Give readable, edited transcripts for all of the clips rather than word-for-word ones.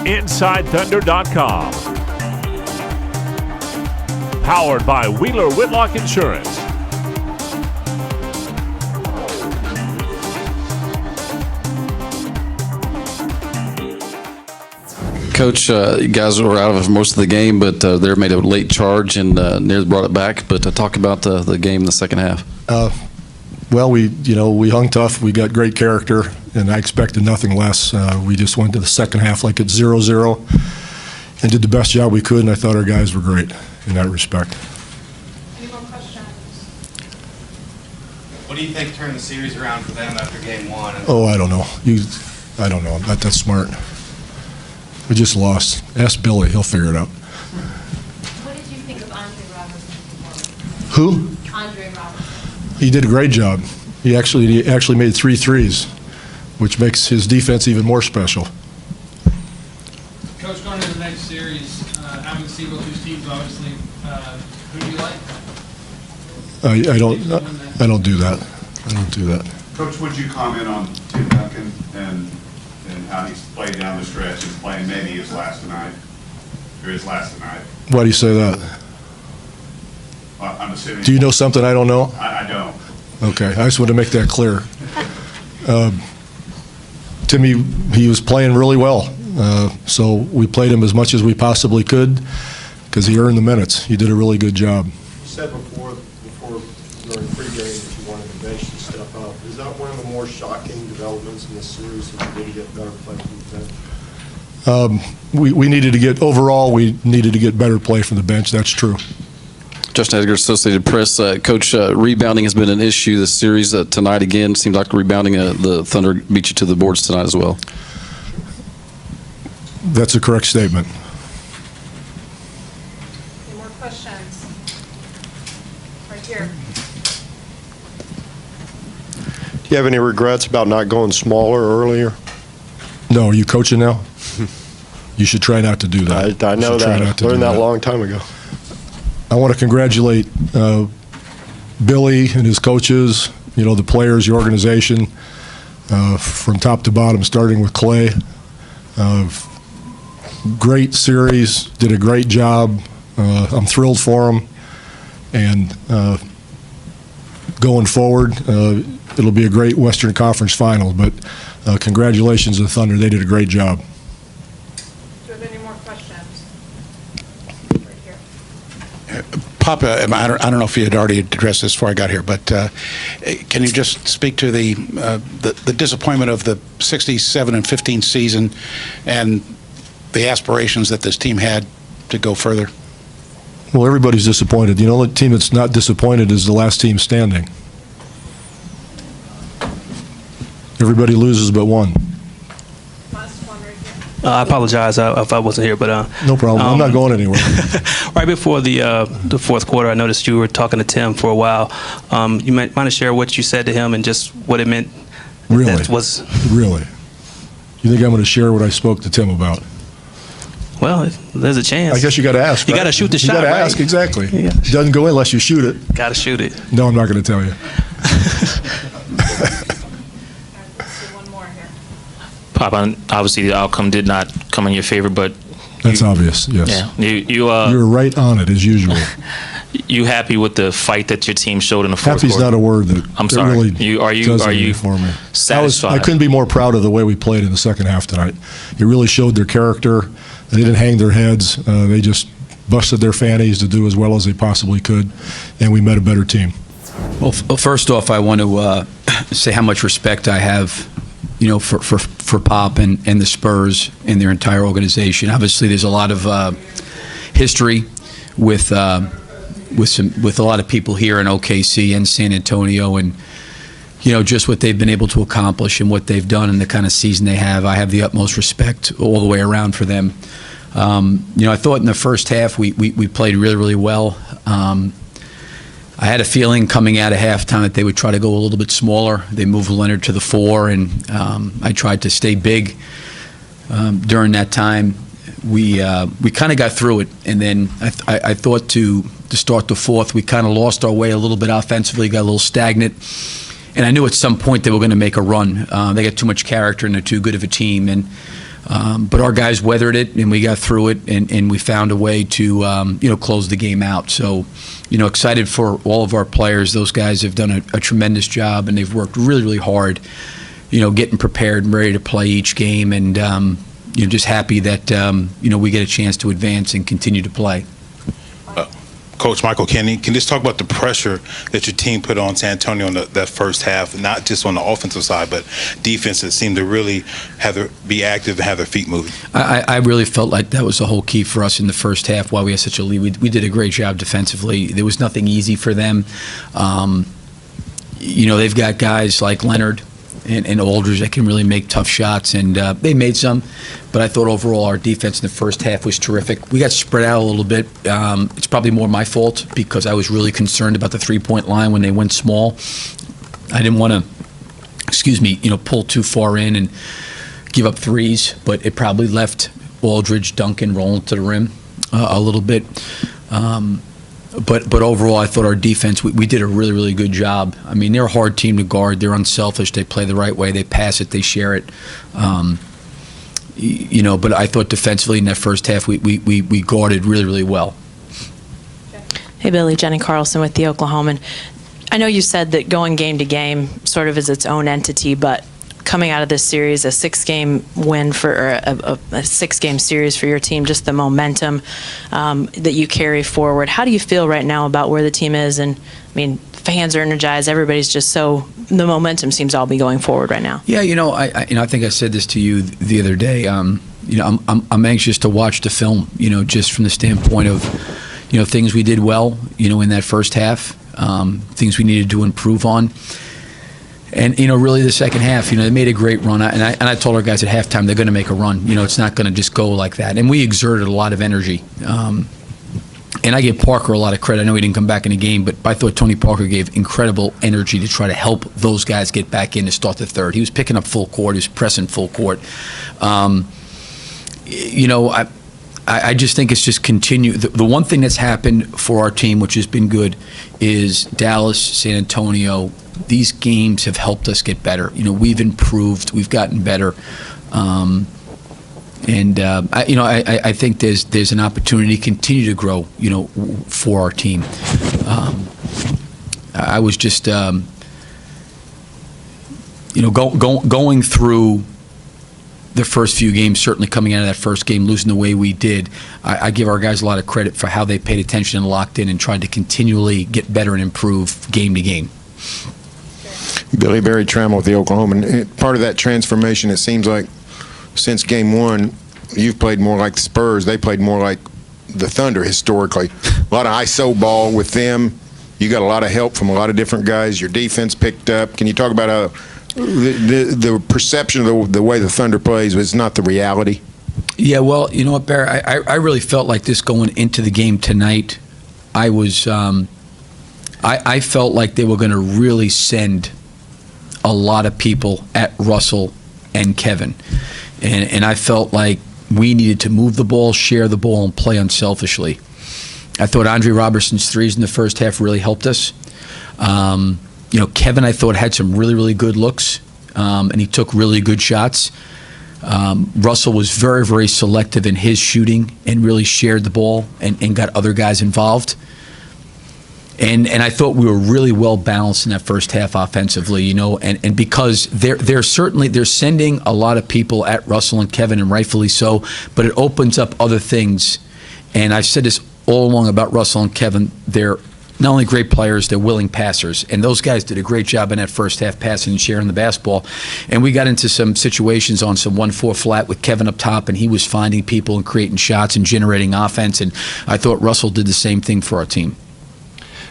InsideThunder.com. Powered by Wheeler Whitlock Insurance. Coach, you guys were out of most of the game, but they made a late charge and nearly brought it back. But talk about the game in the second half. Well, we hung tough. We got great character, and I expected nothing less. We just went to the second half like it's 0-0 and did the best job we could, and I thought our guys were great in that respect. Any more questions? What do you think turned the series around for them after game one? Oh, I don't know. I don't know. I'm not that smart. We just lost. Ask Billy. He'll figure it out. What did you think of Andre Robertson's performance? Who? Andre Robertson. He did a great job. He actually made 3 threes, which makes his defense even more special. Coach, going into the next series, having seen both these teams, obviously, who do you like? I don't do that. I don't do that. Coach, would you comment on Tim Duncan and how he's played down the stretch and playing maybe his last tonight? Why do you say that? I'm assuming. Do you know something I don't know? I don't. Okay, I just want to make that clear. Timmy, he was playing really well, so we played him as much as we possibly could because he earned the minutes. He did a really good job. You said before during pregame that you wanted the bench to step up. Is that one of the more shocking developments in this series that you need to get better play from the bench? We needed to get better play from the bench. That's true. Justin Edgar, Associated Press. Coach, rebounding has been an issue this series. Tonight again, seems like rebounding. The Thunder beat you to the boards tonight as well. That's a correct statement. Any more questions? Right here. Do you have any regrets about not going smaller earlier? No, are you coaching now? You should try not to do that. I know that. I learned that a long time ago. I want to congratulate Billy and his coaches, the players, the organization, from top to bottom, starting with Clay. Great series, did a great job. I'm thrilled for them. And going forward, it'll be a great Western Conference final. But congratulations to the Thunder. They did a great job. Do you have any more questions? Right here. Papa, I don't know if you had already addressed this before I got here, but can you just speak to the disappointment of the 67-15 season and the aspirations that this team had to go further? Well, everybody's disappointed. The only team that's not disappointed is the last team standing. Everybody loses but one. Last one right here. I apologize if I wasn't here, but No problem. I'm not going anywhere. right before the fourth quarter, I noticed you were talking to Tim for a while. You might want to share what you said to him and just what it meant. Really? Really? You think I'm going to share what I spoke to Tim about? Well, there's a chance. I guess you got to ask. You right? got to shoot the shot. You got to right? ask exactly. Yeah. It doesn't go in unless you shoot it. Got to shoot it. No, I'm not going to tell you. All right, let's do one more here. Pop, obviously the outcome did not come in your favor, but That's obvious. Yes. yeah, You're right on it as usual. you happy with the fight that your team showed in the fourth Happy's quarter? not a word that I'm that sorry. really Are you does anything for me. satisfied? I couldn't be more proud of the way we played in the second half tonight. It really showed their character. They didn't hang their heads. They just busted their fannies to do as well as they possibly could, and we met a better team. Well, first off, I want to say how much respect I have, for Pop and the Spurs and their entire organization. Obviously, there's a lot of history with a lot of people here in OKC and San Antonio, and just what they've been able to accomplish and what they've done and the kind of season they have. I have the utmost respect all the way around for them. I thought in the first half we played really, really well. I had a feeling coming out of halftime that they would try to go a little bit smaller. They moved Leonard to the 4, and I tried to stay big during that time. We kind of got through it, and then I thought to start the fourth, we kind of lost our way a little bit offensively, got a little stagnant, and I knew at some point they were going to make a run. They got too much character, and they're too good of a team, and But our guys weathered it, and we got through it, and we found a way to, close the game out. So, excited for all of our players. Those guys have done a tremendous job, and they've worked really, really hard, getting prepared and ready to play each game. And, just happy that, we get a chance to advance and continue to play. Coach Michael Kenny, can you just talk about the pressure that your team put on San Antonio in that first half, not just on the offensive side, but defense that seemed to really be active and have their feet moving? I really felt like that was the whole key for us in the first half. While we had such a lead, we did a great job defensively. There was nothing easy for them. They've got guys like Leonard and Aldridge that can really make tough shots, and they made some. But I thought overall our defense in the first half was terrific. We got spread out a little bit. It's probably more my fault because I was really concerned about the three-point line when they went small. I didn't want to, pull too far in and give up threes, but it probably left Aldridge, Duncan rolling to the rim a little bit. But overall, I thought our defense, we did a really, really good job. I mean, they're a hard team to guard. They're unselfish. They play the right way. They pass it. They share it. But I thought defensively in that first half, we guarded really, really well. Hey, Billy, Jenny Carlson with the Oklahoman. I know you said that going game to game sort of is its own entity, but coming out of this series, a 6-game win for a 6-game series for your team, just the momentum that you carry forward. How do you feel right now about where the team is? And I mean, fans are energized. Everybody's just the momentum seems to all be going forward right now. Yeah, I think I said this to you the other day. I'm anxious to watch the film. Just from the standpoint of things we did well. In that first half, things we needed to improve on. And, really the second half, they made a great run. And I told our guys at halftime they're going to make a run. It's not going to just go like that. And we exerted a lot of energy. And I give Parker a lot of credit. I know he didn't come back in the game, but I thought Tony Parker gave incredible energy to try to help those guys get back in to start the third. He was picking up full court. He was pressing full court. I just think it's just continue. The one thing that's happened for our team, which has been good, is Dallas, San Antonio. These games have helped us get better. We've improved. We've gotten better. I think there's an opportunity to continue to grow, for our team. I was just, going through the first few games, certainly coming out of that first game, losing the way we did, I give our guys a lot of credit for how they paid attention and locked in and tried to continually get better and improve game to game. Billy, Barry Trammell with the Oklahoman. Part of that transformation, it seems like, since game one, you've played more like the Spurs. They played more like the Thunder historically. A lot of ISO ball with them. You got a lot of help from a lot of different guys. Your defense picked up. Can you talk about how the perception of the way the Thunder plays was not the reality? Yeah, well, you know what, Barry? I really felt like this going into the game tonight. I felt like they were going to really send a lot of people at Russell and Kevin. And I felt like we needed to move the ball, share the ball, and play unselfishly. I thought Andre Robertson's threes in the first half really helped us. Kevin, I thought, had some really, really good looks, and he took really good shots. Russell was very, very selective in his shooting and really shared the ball and got other guys involved. And I thought we were really well balanced in that first half offensively, and because they're sending a lot of people at Russell and Kevin, and rightfully so, but it opens up other things. And I've said this all along about Russell and Kevin. They're not only great players, they're willing passers. And those guys did a great job in that first half passing and sharing the basketball. And we got into some situations on some 1-4 flat with Kevin up top, and he was finding people and creating shots and generating offense. And I thought Russell did the same thing for our team.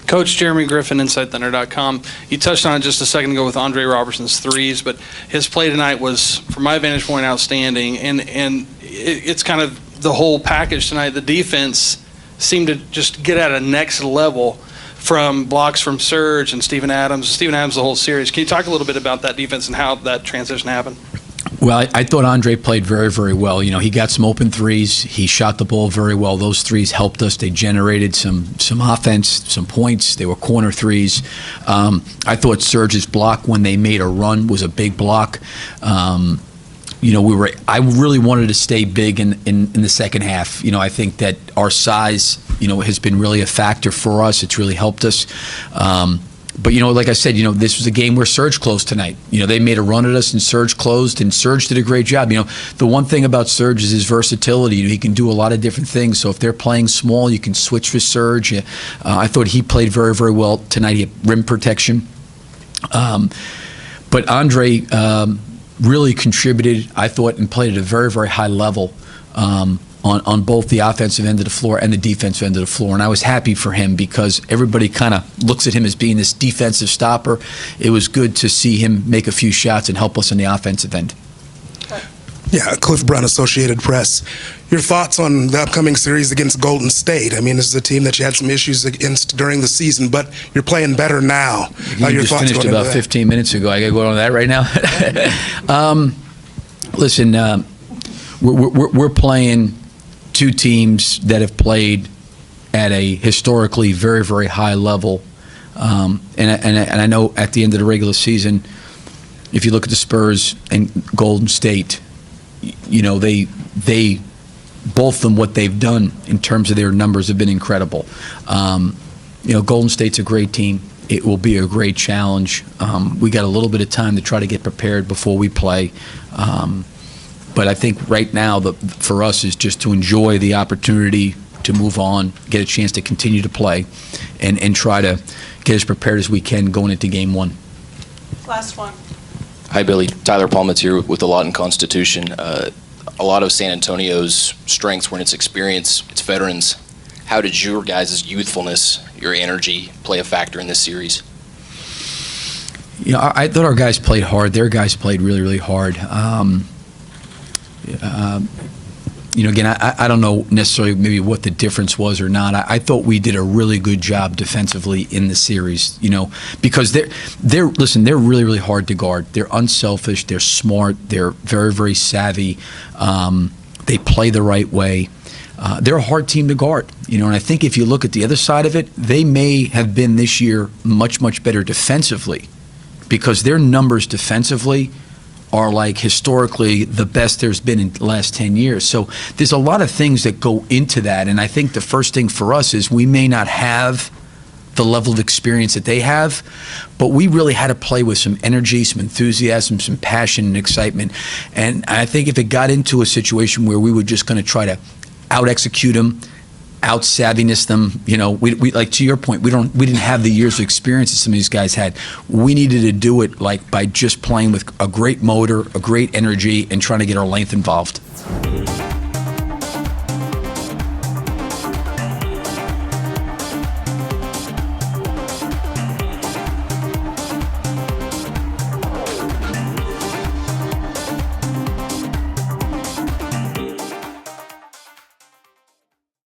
Coach Jeremy Griffin, InsideThunder.com. You touched on it just a second ago with Andre Robertson's threes, but his play tonight was, from my vantage point, outstanding. And it's kind of the whole package tonight. The defense seemed to just get at a next level from blocks from Serge and Steven Adams the whole series. Can you talk a little bit about that defense and how that transition happened? Well, I thought Andre played very, very well. He got some open threes. He shot the ball very well. Those threes helped us. They generated some offense, some points. They were corner threes. I thought Serge's block when they made a run was a big block. I really wanted to stay big in the second half. I think that our size, has been really a factor for us. It's really helped us. But, like I said, this was a game where Serge closed tonight. They made a run at us and Serge closed, and Serge did a great job. The one thing about Serge is his versatility. He can do a lot of different things. So if they're playing small, you can switch for Serge. I thought he played very, very well tonight. He had rim protection. But Andre really contributed, I thought, and played at a very, very high level on both the offensive end of the floor and the defensive end of the floor. And I was happy for him because everybody kind of looks at him as being this defensive stopper. It was good to see him make a few shots and help us on the offensive end. Yeah, Cliff Brown, Associated Press. Your thoughts on the upcoming series against Golden State? I mean, this is a team that you had some issues against during the season, but you're playing better now. You just finished about 15 minutes ago. I got to go on that right now. Listen, we're playing two teams that have played at a historically very, very high level. And I know at the end of the regular season, if you look at the Spurs and Golden State, they both of them, what they've done in terms of their numbers have been incredible. Golden State's a great team. It will be a great challenge. We got a little bit of time to try to get prepared before we play. But I think right now, for us, is just to enjoy the opportunity to move on, get a chance to continue to play, and try to get as prepared as we can going into Game 1. Last one. Hi, Billy. Tyler Palmet's here with the Lawton Constitution. A lot of San Antonio's strengths were in its experience, its veterans. How did your guys' youthfulness, your energy, play a factor in this series? I thought our guys played hard. Their guys played really, really hard. Again, I don't know necessarily maybe what the difference was or not. I thought we did a really good job defensively in the series, because they're really, really hard to guard. They're unselfish. They're smart. They're very, very savvy. They play the right way. They're a hard team to guard, and I think if you look at the other side of it, they may have been this year much, much better defensively because their numbers defensively are like historically the best there's been in the last 10 years. So there's a lot of things that go into that, and I think the first thing for us is we may not have the level of experience that they have, but we really had to play with some energy, some enthusiasm, some passion and excitement. And I think if it got into a situation where we were just going to try to out-execute them, out-savviness them, we like to your point, we didn't have the years of experience that some of these guys had. We needed to do it by just playing with a great motor, a great energy, and trying to get our length involved.